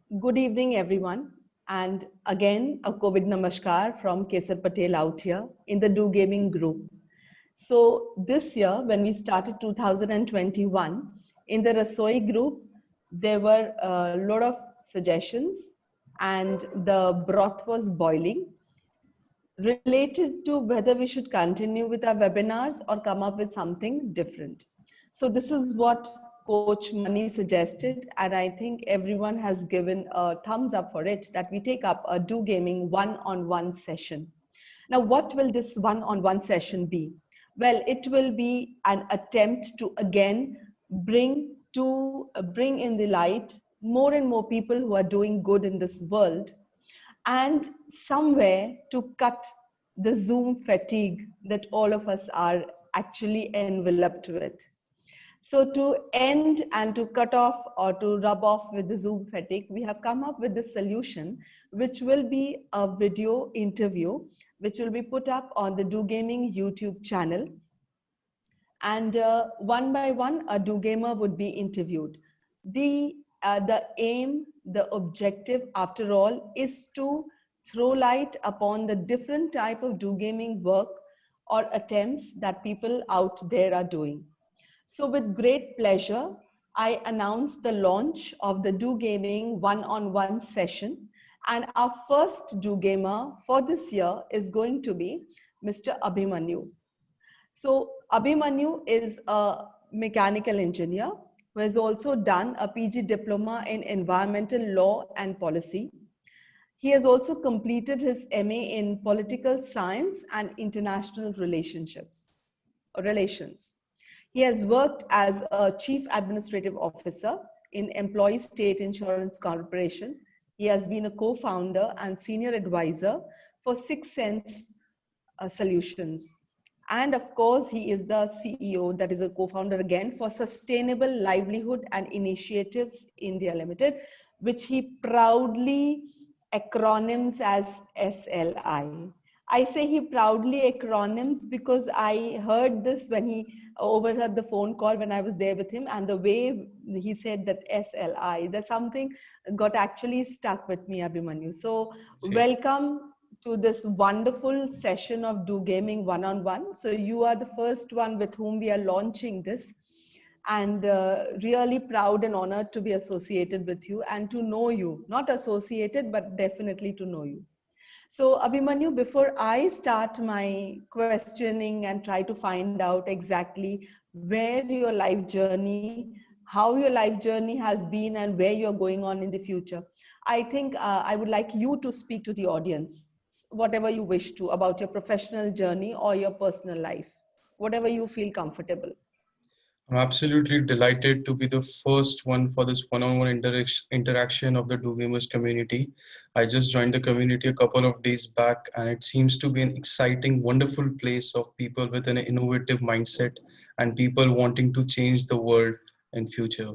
Good evening, everyone. And again, a COVID namaskar from Kesar Patel out here in the Do Gaming group. So this year, when we started 2021, in the Rasoi group, there were a lot of suggestions and the broth was boiling related to whether we should continue with our webinars or come up with something different. So this is what Coach Mani suggested, and I think everyone has given a thumbs up for it, that we take up a Do Gaming one-on-one session. Now, what will this one-on-one session be? Well, it will be an attempt to again bring in the light more and more people who are doing good in this world, and somewhere to cut the Zoom fatigue that all of us are actually enveloped with. So to end and to cut off or to rub off with the Zoom fatigue, we have come up with this solution, which will be a video interview, which will be put up on the Do Gaming YouTube channel. And one by one, a Do Gamer would be interviewed. The aim, the objective, after all, is to throw light upon the different type of Do Gaming work or attempts that people out there are doing. So with great pleasure, I announce the launch of the Do Gaming one-on-one session. And our first Do Gamer for this year is going to be Mr. Abhimanyu. So Abhimanyu is a mechanical engineer who has also done a PG diploma in environmental law and policy. He has also completed his MA in political science and international relations. He has worked as a chief administrative officer in Employee State Insurance Corporation. He has been a co-founder and senior advisor for 6 Sense Solutions. And of course, he is the CEO, that is a co-founder again, for Sustainable Livelihood and Initiatives India Limited, which he proudly acronyms as SLI. I say he proudly acronyms because I heard this when he overheard the phone call when I was there with him, and the way he said that SLI, there's something got actually stuck with me, Abhimanyu. So welcome to this wonderful session of Do Gaming one-on-one. So you are the first one with whom we are launching this, and really proud and honored to be associated with you and to know you, not associated, but definitely to know you. So Abhimanyu, before I start my questioning and try to find out exactly where your life journey, how your life journey has been and where you're going on in the future, I think I would like you to speak to the audience, whatever you wish to, about your professional journey or your personal life, whatever you feel comfortable. I'm absolutely delighted to be the first one for this one-on-one interaction of the Do Gamers community. I just joined the community a couple of days back, and it seems to be an exciting, wonderful place of people with an innovative mindset and people wanting to change the world in future.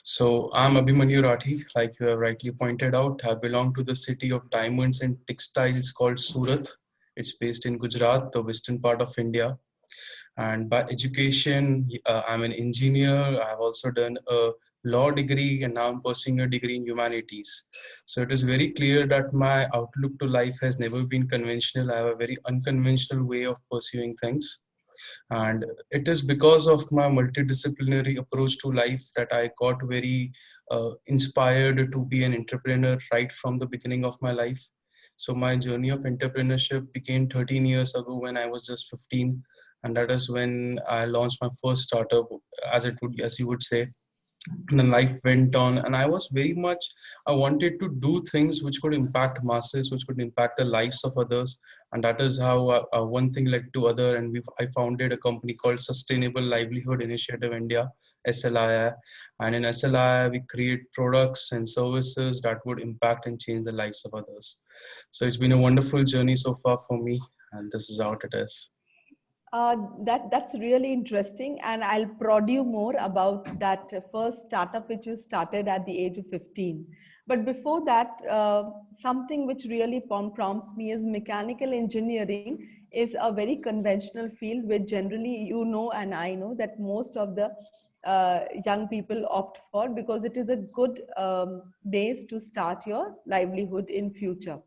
So I'm Abhimanyu Rathi, like you have rightly pointed out. I belong to the city of diamonds and textiles called Surat. It's based in Gujarat, the western part of India. And by education, I'm an engineer. I've also done a law degree, and now I'm pursuing a degree in humanities. So it is very clear that my outlook to life has never been conventional. I have a very unconventional way of pursuing things. And it is because of my multidisciplinary approach to life that I got very inspired to be an entrepreneur right from the beginning of my life. So my journey of entrepreneurship began 13 years ago when I was just 15. And that is when I launched my first startup, as you would say. And then life went on, and I was very much, I wanted to do things which could impact masses, which could impact the lives of others. And that is how one thing led to other, and I founded a company called Sustainable Livelihood Initiative India, SLII. And in SLII, we create products and services that would impact and change the lives of others. So it's been a wonderful journey so far for me, and this is how it is. That's really interesting, and I'll prod you more about that first startup which you started at the age of 15. But before that, something which really prompts me is mechanical engineering is a very conventional field, which generally you know and I know that most of the young people opt for, because it is a good base to start your livelihood in future.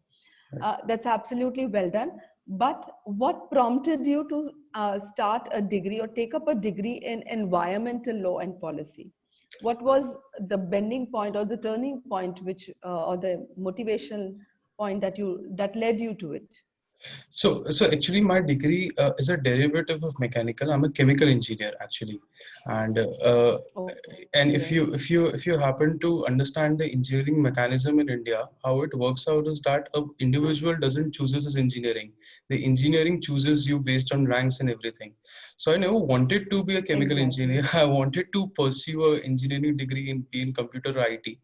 That's absolutely well done. But what prompted you to start a degree or take up a degree in environmental law and policy? What was the bending point or the turning point, which or the motivational point that led you to it? So actually, my degree is a derivative of mechanical. I'm a chemical engineer actually, and if Okay. you happen to understand the engineering mechanism in India, how it works out is that a individual doesn't chooses his engineering. The engineering chooses you based on ranks and everything. So I never wanted to be a chemical Exactly. engineer. I wanted to pursue a engineering degree in computer IT.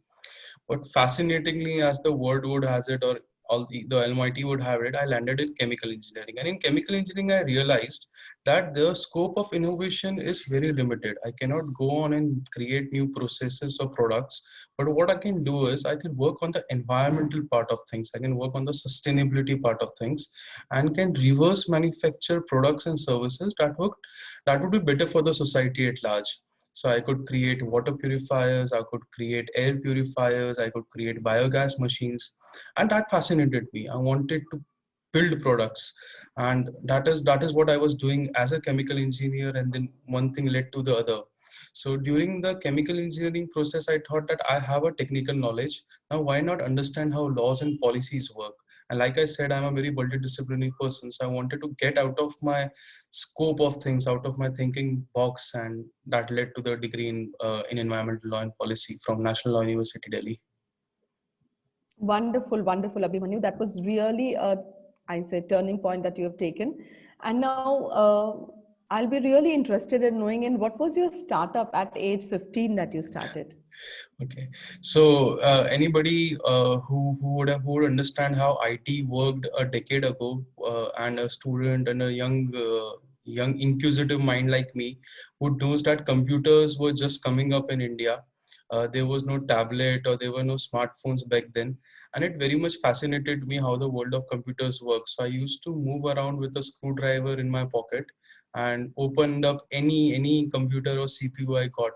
But fascinatingly, as the word would has it, or all the Almighty would have it, I landed in chemical engineering. And in chemical engineering, I realized that the scope of innovation is very limited. I cannot go on and create new processes or products. But what I can do is I can work on the environmental part of things. I can work on the sustainability part of things, and can reverse manufacture products and services that would be better for the society at large. So I could create water purifiers, I could create air purifiers, I could create biogas machines, and that fascinated me. I wanted to build products, and that is what I was doing as a chemical engineer, and then one thing led to the other. So during the chemical engineering process, I thought that I have a technical knowledge. Now, why not understand how laws and policies work? And like I said, I'm a very multidisciplinary person, so I wanted to get out of my scope of things, out of my thinking box, and that led to the degree in environmental law and policy from National Law University, Delhi. Wonderful, wonderful, Abhimanyu. That was really a, I say, turning point that you have taken. And now I'll be really interested in knowing in what was your startup at age 15 that you started? Okay, so anybody who would understand how IT worked a decade ago, and a student and a young inquisitive mind like me, who knows that computers were just coming up in India. There was no tablet or there were no smartphones back then, and it very much fascinated me how the world of computers works. So I used to move around with a screwdriver in my pocket and opened up any computer or CPU I got,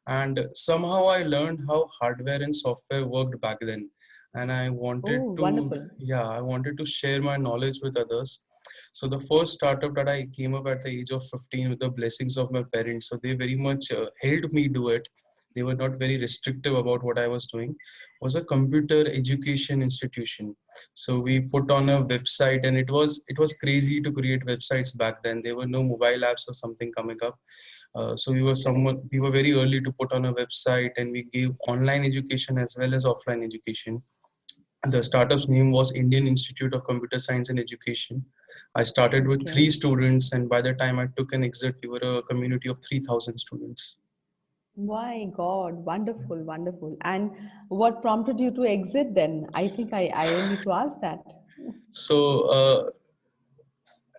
and somehow I learned how hardware and software worked back then, and I wanted Oh, to, wonderful. yeah, I wanted to share my knowledge with others. So the first startup that I came up at the age of 15 with the blessings of my parents, so they very much helped me do it. They were not very restrictive about what I was doing, was a computer education institution. So we put on a website, and it was crazy to create websites back then. There were no mobile apps or something coming up. So we were very early to put on a website, and we gave online education as well as offline education. The startup's name was Indian Institute of Computer Science and Education. I started with Okay. 3 students, and by the time I took an exit, we were a community of 3,000 students. My God, wonderful, wonderful. And what prompted you to exit then? I think I need to ask that. So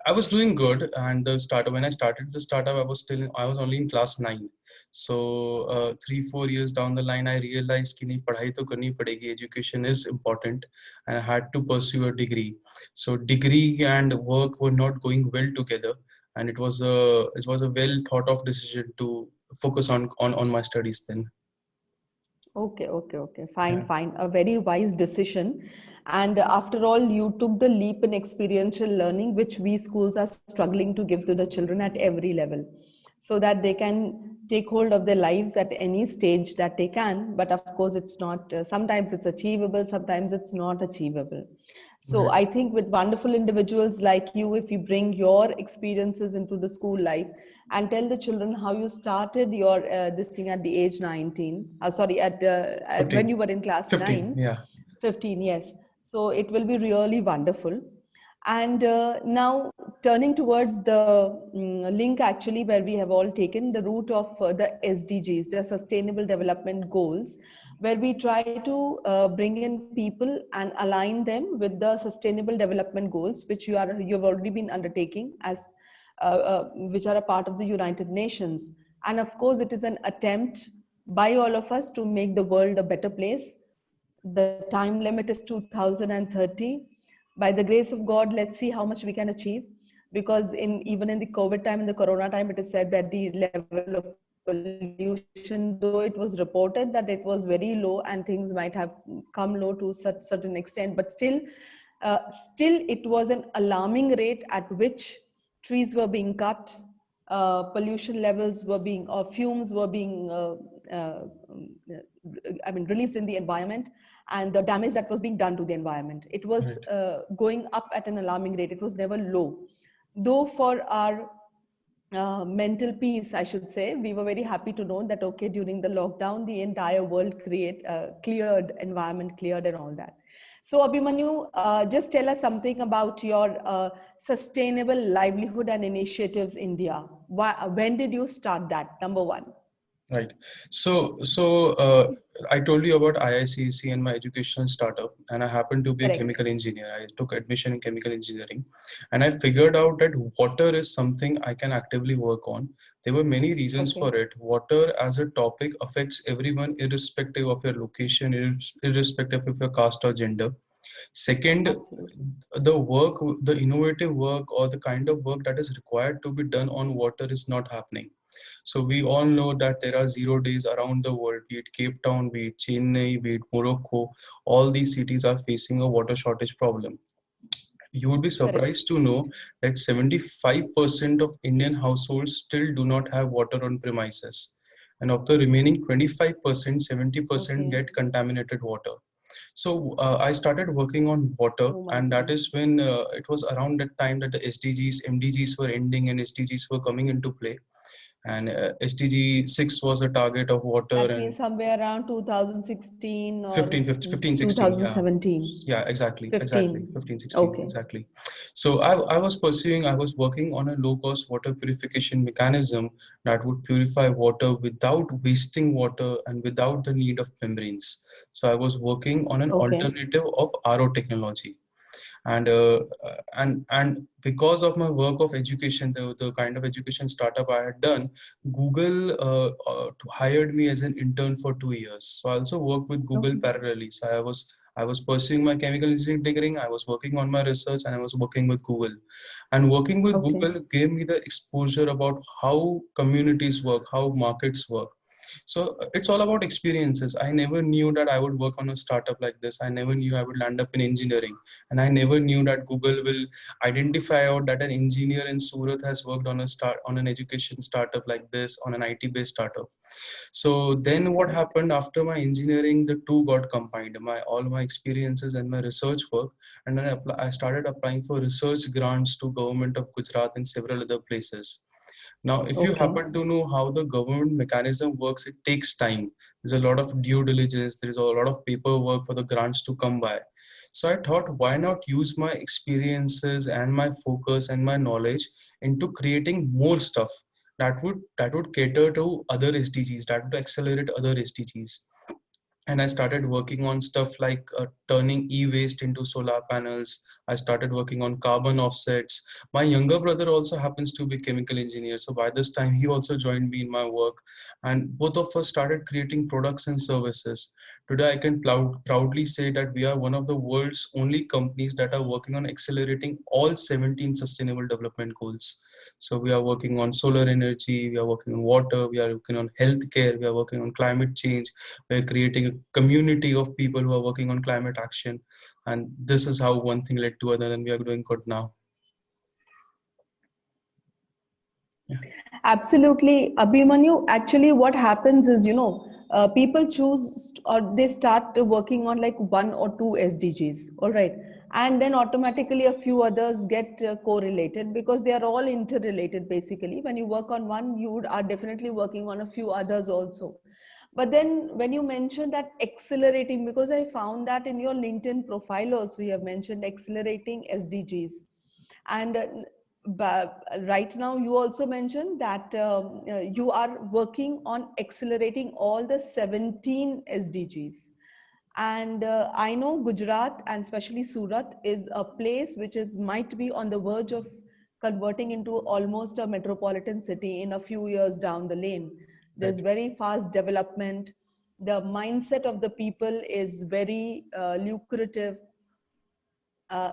I was doing good, and the startup, when I started the startup, I was only in class 9. So 3 4 years down the line, I realized कि नहीं पढ़ाई तो करनी पड़ेगी. Education is important, and I had to pursue a degree. So degree and work were not going well together, and it was a well thought of decision to focus on my studies then. Okay, okay, okay. Fine, Yeah. fine. A very wise decision. And after all, you took the leap in experiential learning, which we schools are struggling to give to the children at every level, so that they can take hold of their lives at any stage that they can. But of course, it's not, sometimes it's achievable, sometimes it's not achievable. So Right. I think with wonderful individuals like you, if you bring your experiences into the school life and tell the children how you started your this thing at the age 19, sorry, when 15. you were in class 15. 9, Yeah. 15, yes. So it will be really wonderful. And now turning towards the link actually where we have all taken the route of the SDGs, the Sustainable Development Goals, where we try to bring in people and align them with the Sustainable Development Goals, which you've already been undertaking as which are a part of the United Nations. And of course, it is an attempt by all of us to make the world a better place. The time limit is 2030. By the grace of God, let's see how much we can achieve. Because even in the COVID time, in the Corona time, it is said that the level of pollution, though it was reported that it was very low and things might have come low to such certain extent, but still it was an alarming rate at which trees were being cut, pollution levels were being, or fumes were being released in the environment, and the damage that was being done to the environment. It was Right. going up at an alarming rate. It was never low. Though for our mental peace, I should say, we were very happy to know that, okay, during the lockdown, the entire world cleared, environment cleared and all that. So Abhimanyu, just tell us something about your sustainable livelihood and initiatives India. When did you start that? Number one. Right. So I told you about IICC and my educational startup, and I happened to be a Correct. chemical engineer. I took admission in chemical engineering, and I figured out that water is something I can actively work on. There were many reasons Okay. for it. Water as a topic affects everyone, irrespective of your location, irrespective of your caste or gender. Second, Absolutely. the innovative work or the kind of work that is required to be done on water is not happening. So we all know that there are 0 days around the world, be it Cape Town, be it Chennai, be it Morocco. All these cities are facing a water shortage problem. You would be Correct. surprised to know that 75% of Indian households still do not have water on premises. And of the remaining 25%, 70% Okay. get contaminated water. So I started working on water, Oh my and that God. is when it was around that time that the SDGs, MDGs were ending and SDGs were coming into play. And SDG 6 was a target of water, That and means somewhere around 2016 or 15, 16, yeah. 2017. Yeah, exactly, 15. 15, 16, Okay. exactly. So I was working on a low cost water purification mechanism that would purify water without wasting water and without the need of membranes. So I was working on an Okay. alternative of RO technology. And because of my work of education, the kind of education startup I had done, Google hired me as an intern for 2 years. So I also worked with Google Okay. parallelly. So I was pursuing my chemical engineering degree, I was working on my research, and I was working with Google. And working with Okay. Google gave me the exposure about how communities work, how markets work. So it's all about experiences. I never knew that I would work on a startup like this. I never knew I would land up in engineering. And I never knew that Google will identify out that an engineer in Surat has worked on an education startup like this, on an IT based startup. So then what Correct. happened after my engineering, the two got combined, my all my experiences and my research work. And then I started applying for research grants to government of Gujarat and several other places. Now, if you Okay. happen to know how the government mechanism works, it takes time. There's a lot of due diligence, there's a lot of paperwork for the grants to come by. So I thought, why not use my experiences and my focus and my knowledge into creating more stuff that would cater to other SDGs, that would accelerate other SDGs. And I started working on stuff like turning e-waste into solar panels. I started working on carbon offsets. My younger brother also happens to be chemical engineer, so by this time he also joined me in my work, and both of us started creating products and services. Today I can proudly say that we are one of the world's only companies that are working on accelerating all 17 sustainable development goals. So we are working on solar energy, we are working on water, we are working on healthcare, we are working on climate change, we're creating a community of people who are working on climate action. And this is how one thing led to another, and we are doing good now. Yeah. Absolutely. Abhimanyu, actually what happens is, people choose or they start working on like one or two SDGs, all right. And then automatically a few others get correlated because they are all interrelated basically. When you work on one, you are definitely working on a few others also. But then when you mentioned that accelerating, because I found that in your LinkedIn profile also, you have mentioned accelerating SDGs. And but right now you also mentioned that you are working on accelerating all the 17 SDGs. And I know Gujarat and especially Surat is a place which is might be on the verge of converting into almost a metropolitan city in a few years down the lane. There's Right. very fast development. The mindset of the people is very lucrative.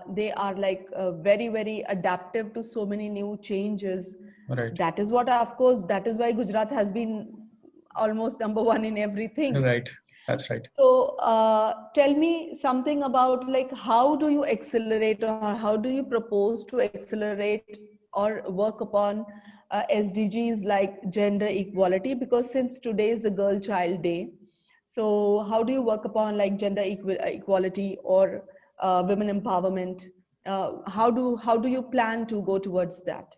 They are like very, very adaptive to so many new changes. Right. That is what, of course, that is why Gujarat has been almost number one in everything. Right. That's right. So tell me something about like how do you accelerate or how do you propose to accelerate or work upon SDGs like gender equality? Because since today is the Girl Child Day, so how do you work upon like gender equality or women empowerment? How do you plan to go towards that?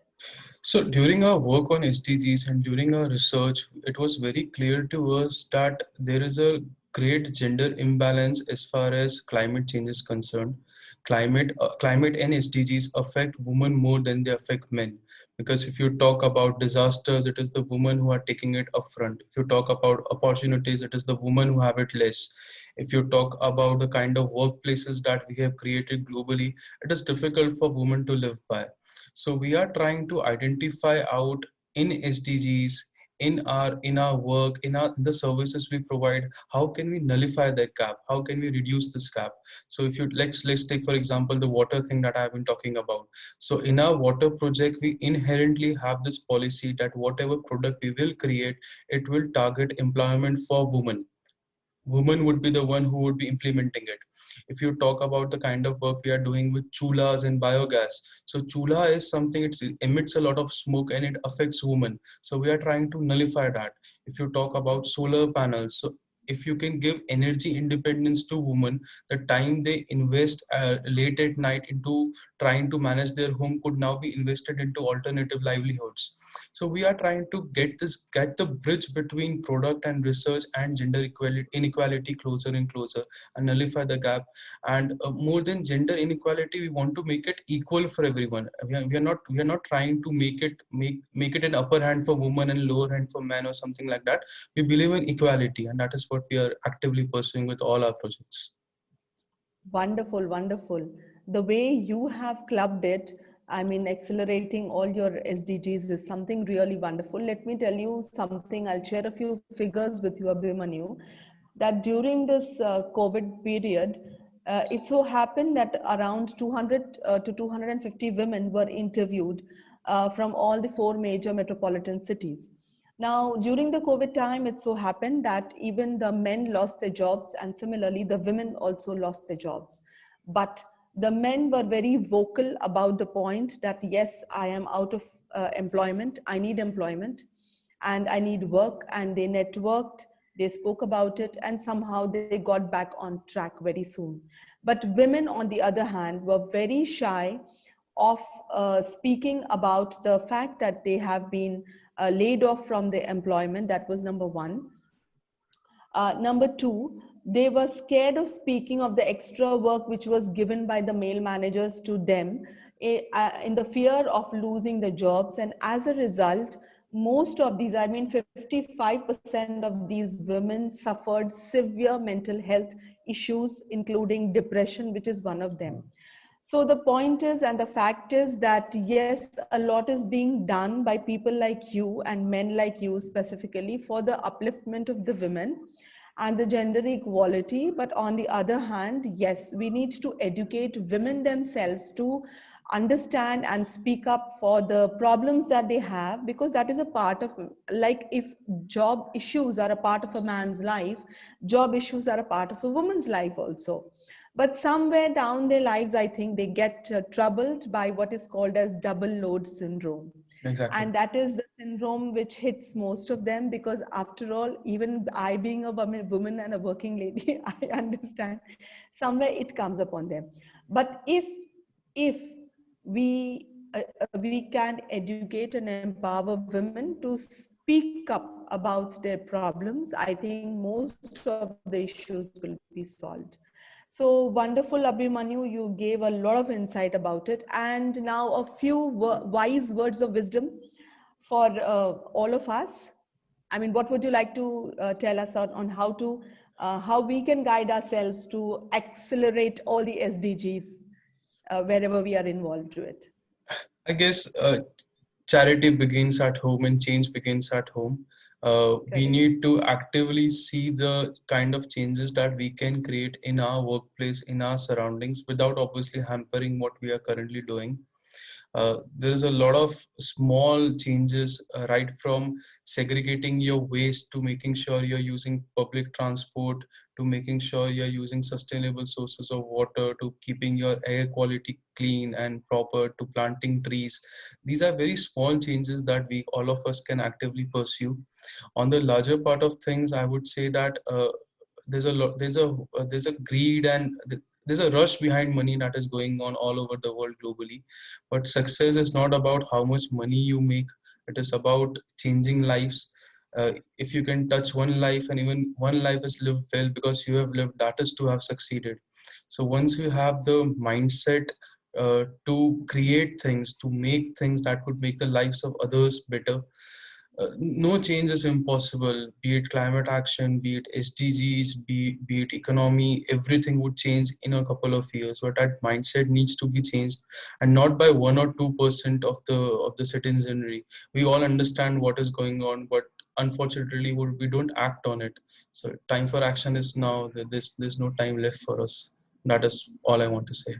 So during our work on SDGs and during our research, it was very clear to us that there is a great gender imbalance as far as climate change is concerned. Climate and SDGs affect women more than they affect men. Because if you talk about disasters, it is the women who are taking it upfront. If you talk about opportunities, it is the women who have it less. If you talk about the kind of workplaces that we have created globally, it is difficult for women to live by. So we are trying to identify out in SDGs, in our work, in the services we provide, how can we nullify that gap? How can we reduce this gap? So if you let's take for example the water thing that I've been talking about. So in our water project, we inherently have this policy that whatever product we will create, it will target employment for women. Women would be the one who would be implementing it. If you talk about the kind of work we are doing with chulas and biogas, so chula is something, it emits a lot of smoke and it affects women, so we are trying to nullify that. If you talk about solar panels, so if you can give energy independence to women, the time they invest late at night into trying to manage their home could now be invested into alternative livelihoods. So we are trying to get the bridge between product and research and gender equality inequality closer and closer, and nullify the gap. And more than gender inequality, we want to make it equal for everyone. We are not trying to make it an upper hand for women and lower hand for men or something like that. We believe in equality, and that is what we are actively pursuing with all our projects. Wonderful, wonderful. The way you have clubbed it, I mean, accelerating all your SDGs is something really wonderful. Let me tell you something. I'll share a few figures with you, Abhimanyu, that during this COVID period, it so happened that around 200 to 250 women were interviewed from all the four major metropolitan cities. Now, during the COVID time, it so happened that even the men lost their jobs, and similarly, the women also lost their jobs. But the men were very vocal about the point that, yes, I am out of employment, I need employment, and I need work. And they networked, they spoke about it, and somehow they got back on track very soon. But women, on the other hand, were very shy of speaking about the fact that they have been laid off from their employment. That was number one. Number two, they were scared of speaking of the extra work which was given by the male managers to them, in the fear of losing the jobs. And as a result, most of these, I mean 55% of these women suffered severe mental health issues, including depression, which is one of them. So the point is, and the fact is that yes, a lot is being done by people like you and men like you specifically for the upliftment of the women and the gender equality. But on the other hand, yes, we need to educate women themselves to understand and speak up for the problems that they have, because that is a part of, like, if job issues are a part of a man's life, job issues are a part of a woman's life also. But somewhere down their lives, I think they get troubled by what is called as double load syndrome. Exactly. And that is the syndrome which hits most of them, because after all, even I being a woman and a working lady, I understand somewhere it comes upon them. But if we can educate and empower women to speak up about their problems, I think most of the issues will be solved. So wonderful, Abhimanyu. You gave a lot of insight about it. And now a few wise words of wisdom for all of us. I mean, what would you like to tell us on how we can guide ourselves to accelerate all the SDGs wherever we are involved with? I guess charity begins at home and change begins at home. We Correct. need to actively see the kind of changes that we can create in our workplace, in our surroundings, without obviously hampering what we are currently doing. There is a lot of small changes, right from segregating your waste to making sure you're using public transport, to making sure you're using sustainable sources of water, to keeping your air quality clean and proper, to planting trees. These are very small changes that we all of us can actively pursue. On the larger part of things, I would say that there's a greed and there's a rush behind money that is going on all over the world globally. But success is not about how much money you make. It is about changing lives. If you can touch one life and even one life is lived well because you have lived, that is to have succeeded. So once you have the mindset to create things, to make things that could make the lives of others better, no change is impossible, be it climate action, be it SDGs, be it economy, everything would change in a couple of years. But that mindset needs to be changed, and not by 1 or 2% of the citizenry. We all understand what is going on, but unfortunately we don't act on it. So time for action is now. There's no time left for us. That is all I want to say.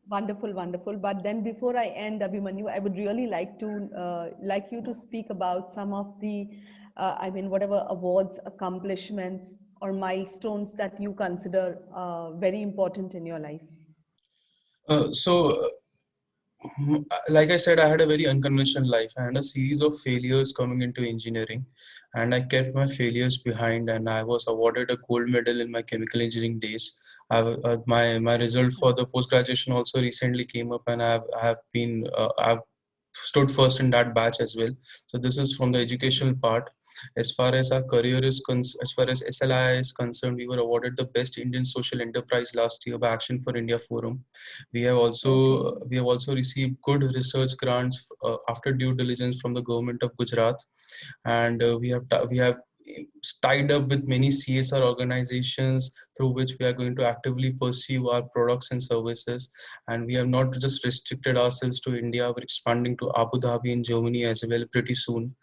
Wonderful, wonderful. But then before I end, Abhimanyu, I would really like you to speak about some of the, whatever awards, accomplishments, or milestones that you consider very important in your life. Like I said, I had a very unconventional life. I had a series of failures coming into engineering, and I kept my failures behind. And I was awarded a gold medal in my chemical engineering days. My result for the post graduation also recently came up, and I've stood first in that batch as well. So this is from the educational part. As far as our career is as far as SLI is concerned, we were awarded the best Indian social enterprise last year by Action for India Forum. We have also received good research grants after due diligence from the government of Gujarat, and we have tied up with many CSR organizations through which we are going to actively pursue our products and services. And we have not just restricted ourselves to India, we're expanding to Abu Dhabi and Germany as well pretty soon.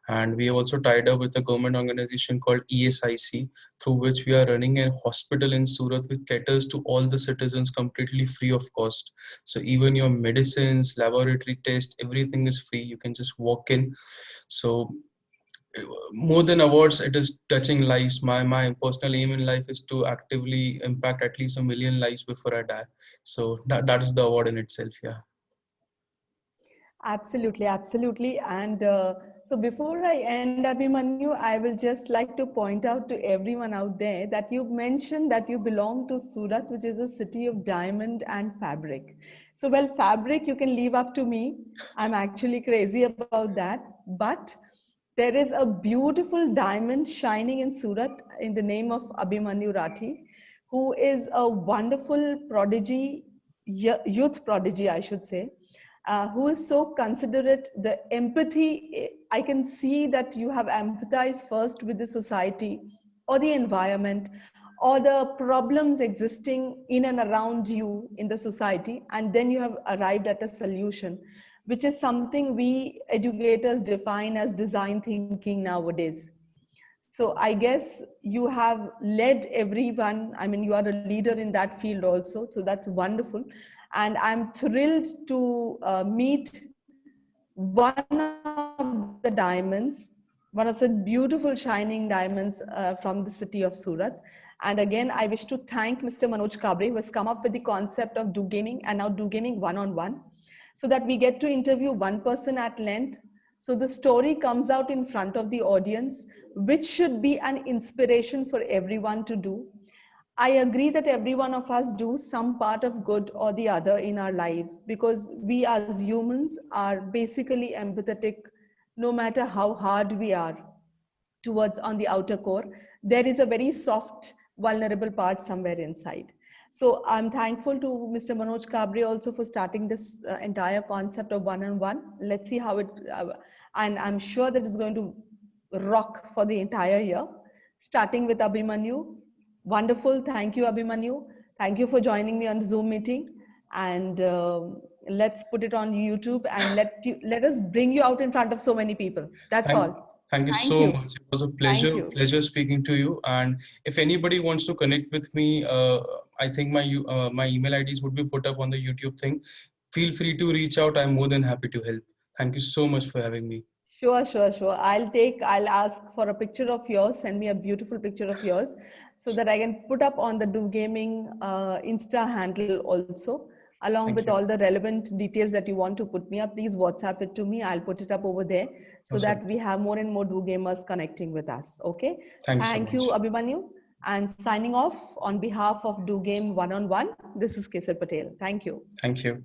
And we have also tied up with a government organization called ESIC, through which we are running a hospital in Surat which caters to all the citizens completely free of cost. So even your medicines, laboratory tests, everything is free. You can just walk in. So more than awards, it is touching lives. My personal aim in life is to actively impact at least 1 million lives before I die. So that is the award in itself. Yeah. Absolutely, absolutely. And so before I end, Abhimanyu, I will just like to point out to everyone out there that you mentioned that you belong to Surat, which is a city of diamond and fabric. So, well, fabric you can leave up to me. I'm actually crazy about that. But there is a beautiful diamond shining in Surat in the name of Abhimanyu Rathi, who is a wonderful prodigy, youth prodigy, I should say, who is so considerate. The empathy, I can see that you have empathized first with the society or the environment or the problems existing in and around you in the society, and then you have arrived at a solution, which is something we educators define as design thinking nowadays. So I guess you have led everyone. I mean, you are a leader in that field also. So that's wonderful. And I'm thrilled to meet one of the diamonds, one of the beautiful shining diamonds from the city of Surat. And again, I wish to thank Mr. Manoj Kabre, who has come up with the concept of DoGAMing and now DoGAMing one-on-one, so that we get to interview one person at length. So the story comes out in front of the audience, which should be an inspiration for everyone to do. I agree that every one of us do some part of good or the other in our lives, because we as humans are basically empathetic no matter how hard we are towards on the outer core. There is a very soft, vulnerable part somewhere inside. So I'm thankful to Mr. Manoj Kabre also for starting this entire concept of one-on-one. Let's see how and I'm sure that it's going to rock for the entire year, starting with Abhimanyu. Wonderful. Thank you, Abhimanyu. Thank you for joining me on the Zoom meeting. And let's put it on YouTube and let us bring you out in front of so many people. That's all. Thank you so much. It was a pleasure speaking to you. And if anybody wants to connect with me, I think my email IDs would be put up on the YouTube thing. feel free to reach out. I'm more than happy to help. Thank you so much for having me. Sure. I'll ask for a picture of yours. Send me a beautiful picture of yours so that I can put up on the Do Gaming Insta handle also, along with Thank you. all the relevant details that you want to put me up. Please WhatsApp it to me. I'll put it up over there so Awesome. that we have more and more Do Gamers connecting with us. Okay. Thank you so Thank you, much. Abhimanyu. And signing off on behalf of Do Game One-on-One, this is Kesar Patel. Thank you. Thank you.